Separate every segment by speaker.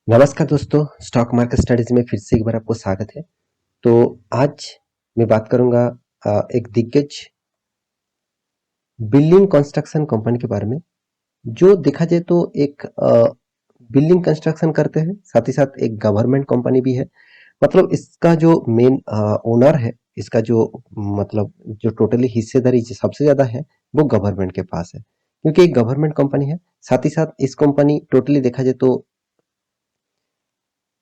Speaker 1: नमस्कार दोस्तों, stock market studies में फिर से एक बार आपको स्वागत है। तो आज मैं बात करूंगा एक दिग्गज बिल्डिंग कंस्ट्रक्शन कंपनी के बारे में, जो देखा जाए तो एक बिल्डिंग कंस्ट्रक्शन करते हैं, साथ ही साथ एक गवर्नमेंट कंपनी भी है। मतलब इसका जो मेन ओनर है, इसका जो मतलब जो टोटली हिस्सेदारी जो सबसे ज्यादा है वो गवर्नमेंट के पास है, क्योंकि एक गवर्नमेंट कंपनी है। साथ ही साथ इस कंपनी टोटली देखा जाए तो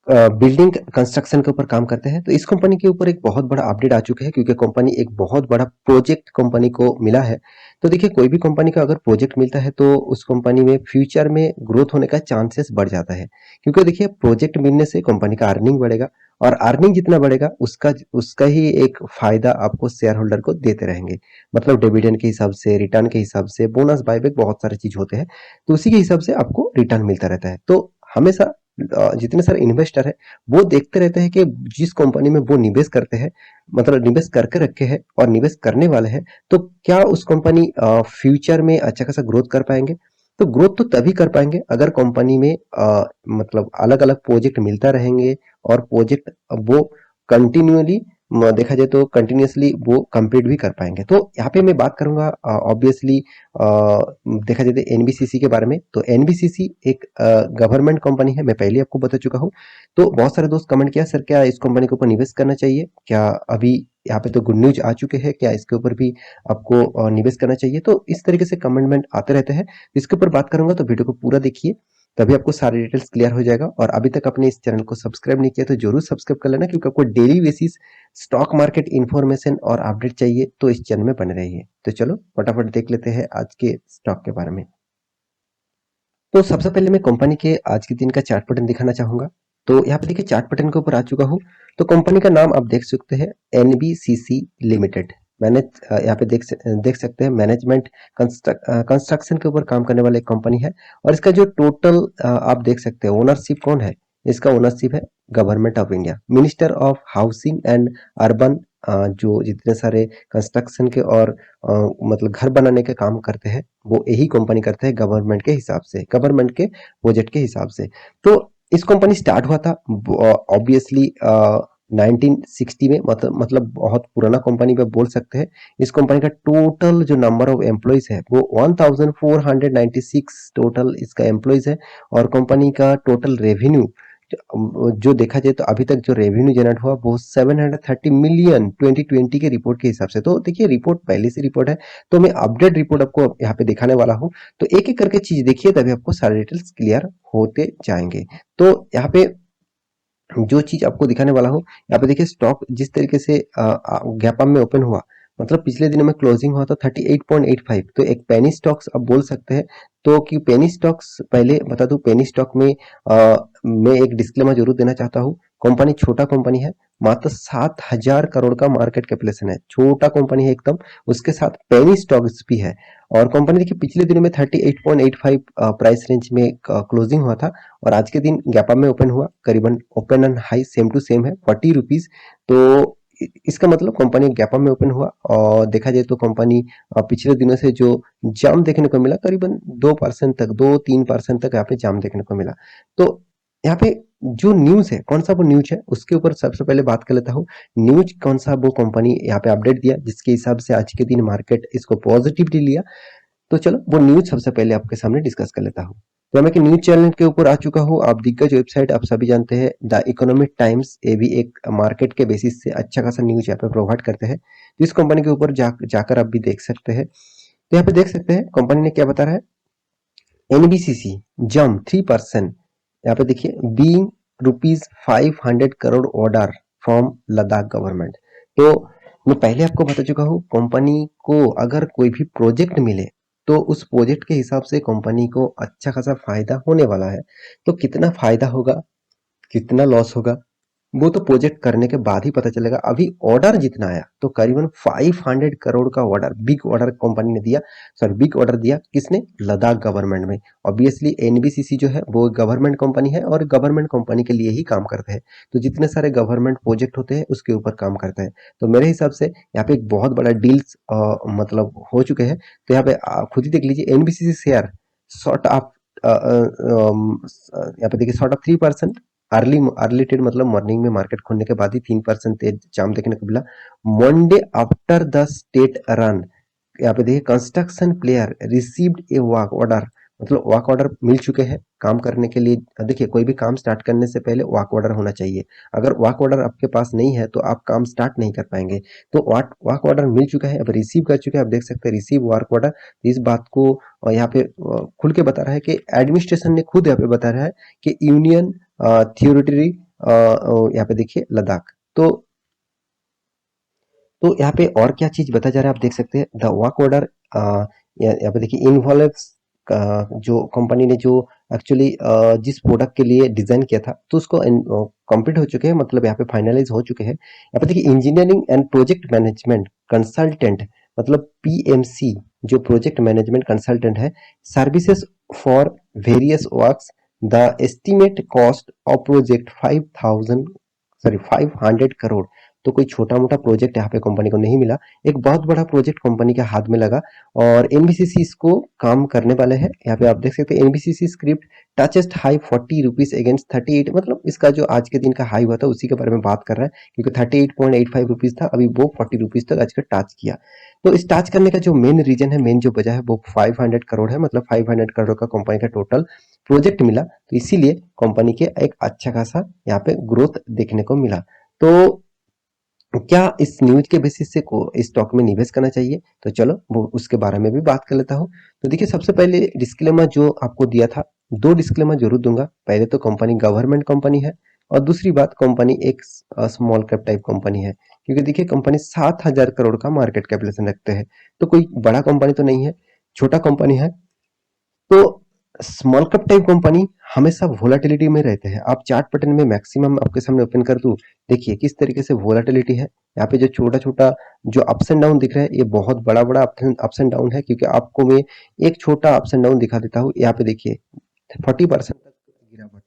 Speaker 1: बिल्डिंग कंस्ट्रक्शन के ऊपर काम करते हैं। तो इस कंपनी के ऊपर एक बहुत बड़ा अपडेट आ चुका है, क्योंकि कंपनी एक बहुत बड़ा प्रोजेक्ट कंपनी को मिला है। तो देखिए, कोई भी कंपनी का अगर प्रोजेक्ट मिलता है तो उस कंपनी में फ्यूचर में ग्रोथ होने का चांसेस बढ़ जाता है, क्योंकि देखिए प्रोजेक्ट मिलने से कंपनी का अर्निंग बढ़ेगा, और अर्निंग जितना बढ़ेगा उसका उसका ही एक फायदा आपको शेयर होल्डर को देते रहेंगे। मतलब डिविडेंड के हिसाब से, रिटर्न के हिसाब से, बोनस बायबैक, बहुत सारे चीज होते हैं। तो उसी के हिसाब से आपको रिटर्न मिलता रहता है। तो हमेशा जितने सारे इन्वेस्टर है वो देखते रहते हैं कि जिस कंपनी में वो निवेश करते हैं, मतलब निवेश करके रखे हैं और निवेश करने वाले हैं, तो क्या उस कंपनी फ्यूचर में अच्छा खासा ग्रोथ कर पाएंगे। तो ग्रोथ तो तभी कर पाएंगे अगर कंपनी में मतलब अलग अलग प्रोजेक्ट मिलता रहेंगे, और प्रोजेक्ट वो कंटिन्यूअली देखा जाए तो कंटिन्यूअसली वो कंप्लीट भी कर पाएंगे। तो यहाँ पे मैं बात करूंगा ऑब्वियसली देखा जाए तो एनबीसीसी के बारे में। तो एनबीसीसी एक गवर्नमेंट कंपनी है, मैं पहले आपको बता चुका हूँ। तो बहुत सारे दोस्त कमेंट किया, सर क्या इस कंपनी के ऊपर निवेश करना चाहिए क्या? अभी यहाँ पे तो गुड न्यूज आ चुके हैं, क्या इसके ऊपर भी आपको निवेश करना चाहिए? तो इस तरीके से कमेंटमेंट आते रहते हैं। इसके ऊपर बात करूंगा, तो वीडियो को पूरा देखिए, तभी आपको सारे डिटेल्स क्लियर हो जाएगा। और अभी तक आपने इस चैनल को सब्सक्राइब नहीं किया तो जरूर सब्सक्राइब कर लेना, क्योंकि आपको daily basis stock market information और अपडेट चाहिए तो इस चैनल में बने रहिए। तो चलो फटाफट देख लेते हैं आज के स्टॉक के बारे में। तो सबसे पहले मैं कंपनी के आज के दिन का चार्ट पैटर्न दिखाना चाहूंगा। तो यहाँ पे देखिए, चार्ट पैटर्न के ऊपर आ चुका हूँ। तो कंपनी का नाम आप देख सकते हैं, एनबीसीसी लिमिटेड। मैंने यहाँ पे देख सकते हैं, मैनेजमेंट कंस्ट्रक्शन के ऊपर काम करने वाले एक कंपनी है। और इसका जो टोटल आप देख सकते हैं, ओनरशिप कौन है? इसका ओनरशिप है government of India, minister of housing and urban. जो जितने सारे कंस्ट्रक्शन के और मतलब घर बनाने के काम करते हैं, वो यही कंपनी करते हैं गवर्नमेंट के हिसाब से, गवर्नमेंट के बजट के हिसाब से। तो इस कंपनी स्टार्ट हुआ था ऑब्वियसली 1960 में, मतलब बहुत पुराना कंपनी पे बोल सकते हैं। इस कंपनी का टोटल जो नंबर ऑफ एम्प्लॉइज है वो 1496 टोटल इसका एम्प्लॉइज है। और कंपनी का टोटल रेवेन्यू जो देखा जाए तो अभी तक जो रेवेन्यू जनरेट हुआ वो 730 मिलियन 2020 के रिपोर्ट के हिसाब से। तो देखिए, रिपोर्ट पहले से रिपोर्ट है, तो मैं अपडेट रिपोर्ट आपको यहाँ पे दिखाने वाला हूँ। तो एक एक करके चीज देखिए, तभी आपको सारे डिटेल्स क्लियर होते जाएंगे। तो यहाँ पे जो चीज आपको दिखाने वाला हूँ, यहाँ पे देखिए स्टॉक जिस तरीके से गैप अप में ओपन हुआ, मतलब पिछले दिनों में क्लोजिंग हुआ था 38.85। तो एक पेनी स्टॉक्स आप बोल सकते हैं। तो कि पेनी स्टॉक्स, पहले बता दूं, पेनी स्टॉक में मैं एक डिस्क्लेमर जरूर देना चाहता हूँ। कंपनी छोटा कंपनी है, मात्र 7,000 करोड़ का मार्केट कैपिटलेशन है, छोटा कंपनी है एकदम। उसके साथ पेनी स्टॉक्स भी है। और कंपनी देखिए पिछले दिनों में 38.85 प्राइस रेंज में क्लोजिंग हुआ था, और आज के दिन गैप अप में ओपन हुआ, करीबन open and high same to same है 40 रुपीज। तो इसका मतलब कंपनी गैप अप में ओपन हुआ, और देखा जाए तो कंपनी पिछले दिनों से जो जाम देखने को मिला, करीबन 2% तक, 2-3% तक यहाँ पे जाम देखने को मिला। तो यहाँ पे जो न्यूज है, कौन सा वो न्यूज है, उसके ऊपर सबसे पहले बात कर लेता हूँ। न्यूज कौन सा वो कंपनी यहाँ पे अपडेट दिया जिसके हिसाब से आज के दिन मार्केट इसको पॉजिटिवली लिया। तो चलो वो न्यूज सबसे पहले आपके सामने डिस्कस कर लेता हूँ। तो मैं कि न्यूज चैनल के ऊपर आ चुका हूँ। आप दिग्गज वेबसाइट आप सभी जानते हैं, द इकोनॉमिक टाइम्स, ये भी एक मार्केट के बेसिस से अच्छा खासा न्यूज यहाँ पे प्रोवाइड करते हैं। तो इस कंपनी के ऊपर जाकर आप भी देख सकते हैं। तो यहाँ पे देख सकते हैं कंपनी ने क्या बता रहा है। एनबीसीसी जम 3%, यहाँ पे देखिए, being ₹500 crore order from Ladakh government. तो मैं पहले आपको बता चुका हूँ, कंपनी को अगर कोई भी प्रोजेक्ट मिले तो उस प्रोजेक्ट के हिसाब से कंपनी को अच्छा खासा फायदा होने वाला है। तो कितना फायदा होगा, कितना लॉस होगा, वो तो प्रोजेक्ट करने के बाद ही पता चलेगा। अभी ऑर्डर जितना आया, तो करीबन 500 करोड़ का ऑर्डर, बिग ऑर्डर कंपनी ने दिया। सर बिग ऑर्डर दिया किसने? लद्दाख गवर्नमेंट में। ऑब्वियसली एनबीसीसी जो है वो गवर्नमेंट कंपनी है, और गवर्नमेंट कंपनी के लिए ही काम करते हैं। तो जितने सारे गवर्नमेंट प्रोजेक्ट होते हैं उसके ऊपर काम करते हैं। तो मेरे हिसाब से यहाँ पे एक बहुत बड़ा डील्स मतलब हो चुके हैं। तो यहाँ पे खुद ही देख लीजिए, एनबीसीसी शेयर शॉट अप यहाँ पे देखिए सॉर्ट ऑफ 3%। अर्ली ट्रेड मतलब मॉर्निंग में मार्केट खुलने के बाद ही 3% तेज जाम देखने को मिला। Monday after the state run, यहाँ पे देखिए कंस्ट्रक्शन प्लेयर रिसीव्ड ए वर्क ऑर्डर, मतलब वर्क ऑर्डर मिल चुके हैं काम करने के लिए। देखिए कोई भी काम स्टार्ट करने से पहले वर्क ऑर्डर होना चाहिए। अगर वर्क ऑर्डर आपके पास नहीं है तो आप काम स्टार्ट नहीं कर पाएंगे। तो वर्क ऑर्डर मिल चुका है, अब रिसीव कर चुके हैं, आप देख सकते हैं रिसीव वर्क ऑर्डर। इस बात को यहाँ पे खुल के बता रहा है कि एडमिनिस्ट्रेशन ने खुद यहाँ पे बता रहा है कि यूनियन थियोरिटरी यहाँ पे देखिए लद्दाख। तो यहाँ पे और क्या चीज बताया जा रहा है आप देख सकते हैं। द वर्क ऑर्डर यहाँ पे देखिए इन्वॉल्व्स जो कंपनी ने जो एक्चुअली जिस प्रोडक्ट के लिए डिजाइन किया था तो उसको कंप्लीट हो चुके हैं, मतलब यहाँ पे फाइनलाइज हो चुके हैं। यहाँ पे देखिए engineering and project management consultant, मतलब पीएमसी जो प्रोजेक्ट मैनेजमेंट कंसल्टेंट है, services for various works, the estimate cost of project 500 crore. तो कोई छोटा मोटा प्रोजेक्ट यहाँ पे कंपनी को नहीं मिला, एक बहुत बड़ा प्रोजेक्ट कंपनी के हाथ में लगा और एनबीसीसी इसको काम करने वाले हैं। यहाँ पे आप देख सकते हैं NBCC script टचेस्ट high 40 rupees against 38, मतलब इसका जो आज के दिन का हाई हुआ था उसी के बारे में बात कर रहा है, क्योंकि 38.85 रुपीज था, अभी वो 40 रुपीज तक आज का टच किया। तो इस टच करने का जो मेन रीजन है, मेन जो वजह है वो 500 करोड़ है, मतलब 500 करोड़ का कंपनी का टोटल प्रोजेक्ट मिला, तो इसीलिए कंपनी के एक अच्छा खासा यहाँ पे ग्रोथ देखने को मिला। तो क्या इस न्यूज के बेसिस से को स्टॉक में निवेश करना चाहिए? तो चलो वो उसके बारे में भी बात कर लेता हूँ। तो देखिए सबसे पहले डिस्क्लेमर जो आपको दिया था, दो डिस्क्लेमर जरूर दूंगा। पहले तो कंपनी गवर्नमेंट कंपनी है और दूसरी बात कंपनी एक स्मॉल कैप टाइप कंपनी है, क्योंकि देखिए कंपनी 7,000 करोड़ का मार्केट कैपिटलाइजेशन रखते हैं, तो कोई बड़ा कंपनी तो नहीं है, छोटा कंपनी है। तो स्मॉल कैप टाइप कंपनी हमेशा वोलाटिलिटी में रहते हैं। आप चार्ट पैटर्न में मैक्सिमम आपके सामने ओपन कर दूं, देखिए किस तरीके से वोलाटिलिटी है। यहाँ पे जो छोटा छोटा जो अप्स एंड डाउन दिख रहा है ये बहुत बड़ा बड़ा अप्स एंड डाउन है, क्योंकि आपको मैं एक छोटा अप्स एंड डाउन दिखा देता हूँ। यहाँ पे देखिए 40% तक गिरावट।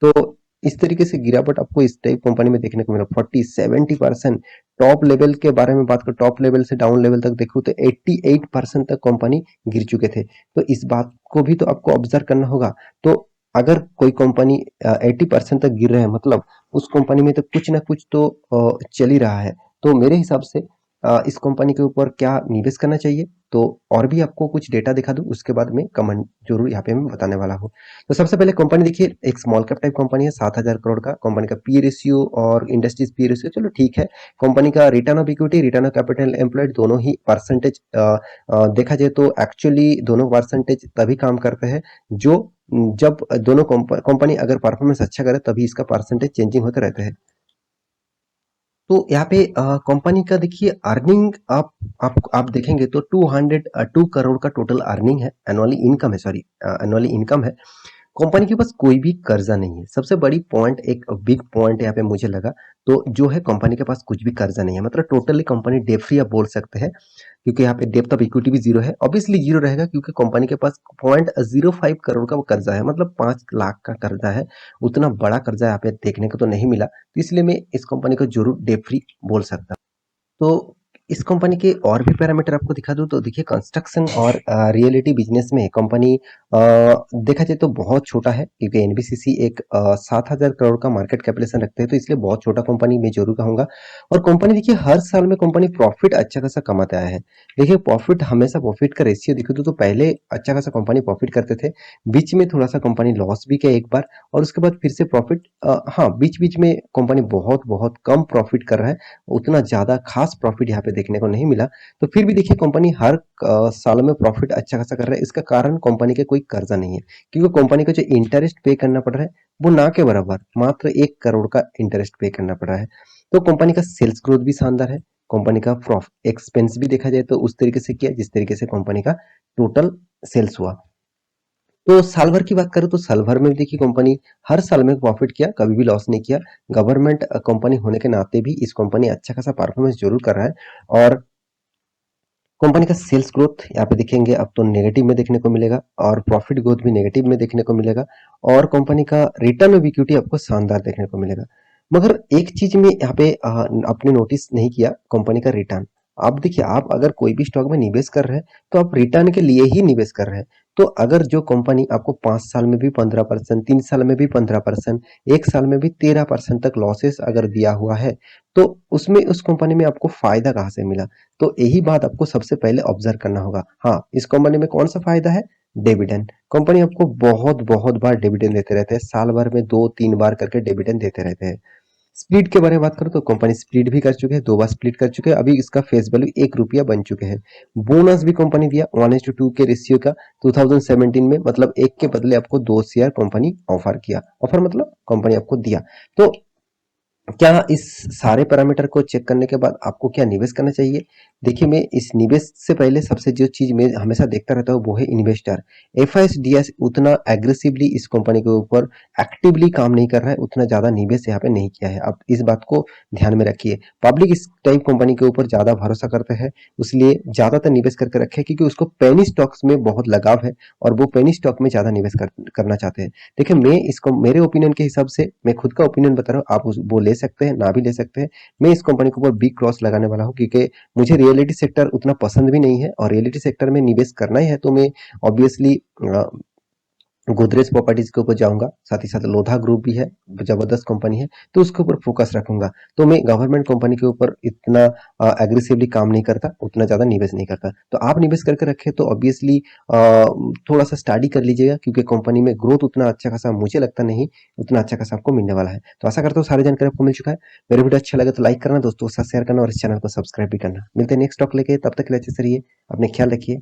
Speaker 1: तो इस तरीके से गिरावट आपको इस टाइप कंपनी में देखने को मिला 40-70%। टॉप लेवल के बारे में बात करो, टॉप लेवल से डाउन लेवल तक देखो तो 88% तक कंपनी गिर चुके थे। तो इस बात को भी तो आपको ऑब्जर्व करना होगा। तो अगर कोई कंपनी 80% तक गिर रहे हैं, मतलब उस कंपनी में तो कुछ ना कुछ तो चल ही रहा है। तो मेरे हिसाब से इस कंपनी के ऊपर क्या निवेश करना चाहिए, तो और भी आपको कुछ डेटा दिखा दूं, उसके बाद में कमेंट जरूर यहाँ पे मैं बताने वाला हूँ। तो सबसे पहले कंपनी देखिए एक स्मॉल कैप टाइप कंपनी है, 7,000 करोड़ का कंपनी का पी रेशियो और इंडस्ट्रीज पी रेशियो चलो ठीक है। कंपनी का return of equity, return of capital employed दोनों ही परसेंटेज देखा जाए तो एक्चुअली दोनों परसेंटेज तभी काम करते हैं जो जब दोनों कंपनी अगर परफॉर्मेंस अच्छा करे तभी इसका परसेंटेज चेंजिंग होते रहते हैं। तो यहाँ पे कंपनी का देखिए अर्निंग आप देखेंगे तो 202 करोड़ का टोटल अर्निंग है, एनुअली इनकम है, सॉरी एनुअली इनकम है। कंपनी के पास कोई भी कर्जा नहीं है, सबसे बड़ी पॉइंट, एक बिग पॉइंट यहाँ पे मुझे लगा। तो जो है कंपनी के पास कुछ भी कर्जा नहीं है, मतलब टोटली कंपनी डेट फ्री आप बोल सकते हैं, क्योंकि यहाँ पे डेप्थ ऑफ इक्विटी भी जीरो है। ऑब्वियसली जीरो रहेगा क्योंकि कंपनी के पास 0.05 करोड़ का वो कर्जा है, मतलब 5 लाख का कर्जा है। उतना बड़ा कर्जा यहाँ पे देखने को तो नहीं मिला, तो इसलिए मैं इस कंपनी को जरूर डेट फ्री बोल सकता हूँ। तो इस कंपनी के और भी पैरामीटर आपको दिखा दूं तो देखिए कंस्ट्रक्शन और रियलिटी बिजनेस में कंपनी देखा जाए तो बहुत छोटा है, क्योंकि एनबीसीसी एक 7,000 करोड़ का मार्केट कैपिटलाइजेशन रखते हैं, तो इसलिए बहुत छोटा कंपनी मैं जरूर कहूंगा। और कंपनी देखिए हर साल में कंपनी प्रॉफिट अच्छा खासा कमाते आया है। देखिए प्रॉफिट हमेशा, प्रॉफिट का रेशियो देखो तो पहले अच्छा खासा कंपनी प्रॉफिट करते थे, बीच में थोड़ा सा कंपनी लॉस भी किया एक बार, और उसके बाद फिर से प्रॉफिट। हाँ बीच बीच में कंपनी बहुत बहुत कम प्रॉफिट कर रहा है, उतना ज्यादा खास प्रॉफिट यहाँ पे देखने को नहीं मिला। तो फिर भी देखिए कंपनी हर साल में प्रॉफिट अच्छा खासा कर रहा है, इसका कारण कंपनी के कोई कर्जा नहीं है, क्योंकि कंपनी को जो इंटरेस्ट पे करना पड़ रहा है वो ना के बराबर मात्र 1 करोड़ का इंटरेस्ट पे करना पड़ रहा है। तो कंपनी का सेल्स ग्रोथ भी शानदार है, कंपनी का प्रॉफिट एक्सपेंस भी देखा जाए तो उस तरीके से किया जिस तरीके से कंपनी का टोटल सेल्स हुआ। तो साल भर की बात करें तो साल भर में भी देखिए कंपनी हर साल में प्रॉफिट किया, कभी भी लॉस नहीं किया। गवर्नमेंट कंपनी होने के नाते भी इस कंपनी अच्छा खासा परफॉर्मेंस जरूर कर रहा है। और कंपनी का सेल्स ग्रोथ यहाँ पे देखेंगे अब तो नेगेटिव में देखने को मिलेगा, और प्रॉफिट ग्रोथ भी नेगेटिव में देखने को मिलेगा, और कंपनी का रिटर्न ऑफ इक्विटी आपको शानदार देखने को मिलेगा। मगर एक चीज में यहाँ पे आपने नोटिस नहीं किया, कंपनी का रिटर्न, आप देखिए, आप अगर कोई भी स्टॉक में निवेश कर रहे हैं, तो आप रिटर्न के लिए ही निवेश कर रहे हैं। तो अगर जो कंपनी आपको 5 साल में भी 15%, 3 साल में भी 15%, 1 साल में भी 13% तक लॉसेस अगर दिया हुआ है, तो उसमें उस कंपनी में आपको फ़ायदा कहाँ से मिला? तो यही बात आपको सबसे पहले ऑब्ज़र्व करना होगा। हाँ, इस कंपनी में कौन-सा फ़ायदा है? डिविडेंड। कंपनी आपको बहुत-बहुत बार डिविडेंड देते रहते हैं, साल भर में 2-3 बार करके डिविडेंड देते रहते हैं। स्प्लिट के बारे में बात करूँ तो कंपनी स्प्लिट भी कर चुके हैं, 2 बार स्प्लिट कर चुके हैं, अभी इसका फेस वैल्यू ₹1 बन चुके हैं। बोनस भी कंपनी दिया 1:2 के रेशियो का 2017 में, मतलब 1 के बदले आपको 2 शेयर कंपनी ऑफर किया। ऑफर मतलब कंपनी आपको दिया। तो क्या इस सारे पैरामीटर को चेक करने के बाद आपको क्या निवेश करना चाहिए? देखिए, मैं इस निवेश से पहले सबसे जो चीज़ मैं हमेशा देखता रहता हूँ वो है इन्वेस्टर। एफआईएस उतना एग्रेसिवली इस कंपनी के ऊपर एक्टिवली काम नहीं कर रहा है, उतना ज़्यादा निवेश यहाँ पे नहीं किया है। आप इस बात को ध्यान में रखिए। पब्लिक इस टाइप कंपनी के ऊपर ज़्यादा भरोसा करते हैं, इसलिए ज़्यादातर निवेश करके रखें, क्योंकि उसको पेनी स्टॉक्स में बहुत लगाव है और वो पेनी स्टॉक में ज़्यादा निवेश करना चाहते हैं। देखिए, मैं इसको मेरे ओपिनियन के हिसाब से, मैं खुद का ओपिनियन बता रहा हूँ, आप वो ले सकते हैं, ना भी ले सकते हैं। मैं इस कंपनी के ऊपर बिग क्रॉस लगाने वाला हूँ, क्योंकि मुझे रियलिटी सेक्टर उतना पसंद भी नहीं है, और रियलिटी सेक्टर में निवेश करना ही है तो मैं ऑब्वियसली गोदरेज प्रॉपर्टीज के ऊपर जाऊंगा। साथ ही साथ लोधा ग्रुप भी है, जबरदस्त कंपनी है, तो उसके ऊपर फोकस रखूंगा। तो मैं गवर्नमेंट कंपनी के ऊपर इतना एग्रेसिवली काम नहीं करता, उतना ज़्यादा निवेश नहीं करता। तो आप निवेश करके रखें तो ऑब्वियसली थोड़ा सा स्टडी कर लीजिएगा, क्योंकि कंपनी में ग्रोथ उतना अच्छा खासा मुझे लगता नहीं, उतना अच्छा खासा आपको मिलने वाला है। तो आशा करता हूँ सारी जानकारी आपको मिल चुका है। मेरे वीडियो अच्छा लगे तो लाइक करना, दोस्तों के साथ शेयर करना और इस चैनल को सब्सक्राइब भी करना। मिलते हैं नेक्स्ट टॉक लेके, तब तक के लिए अच्छे से रहिए, अपने ख्याल रखिए।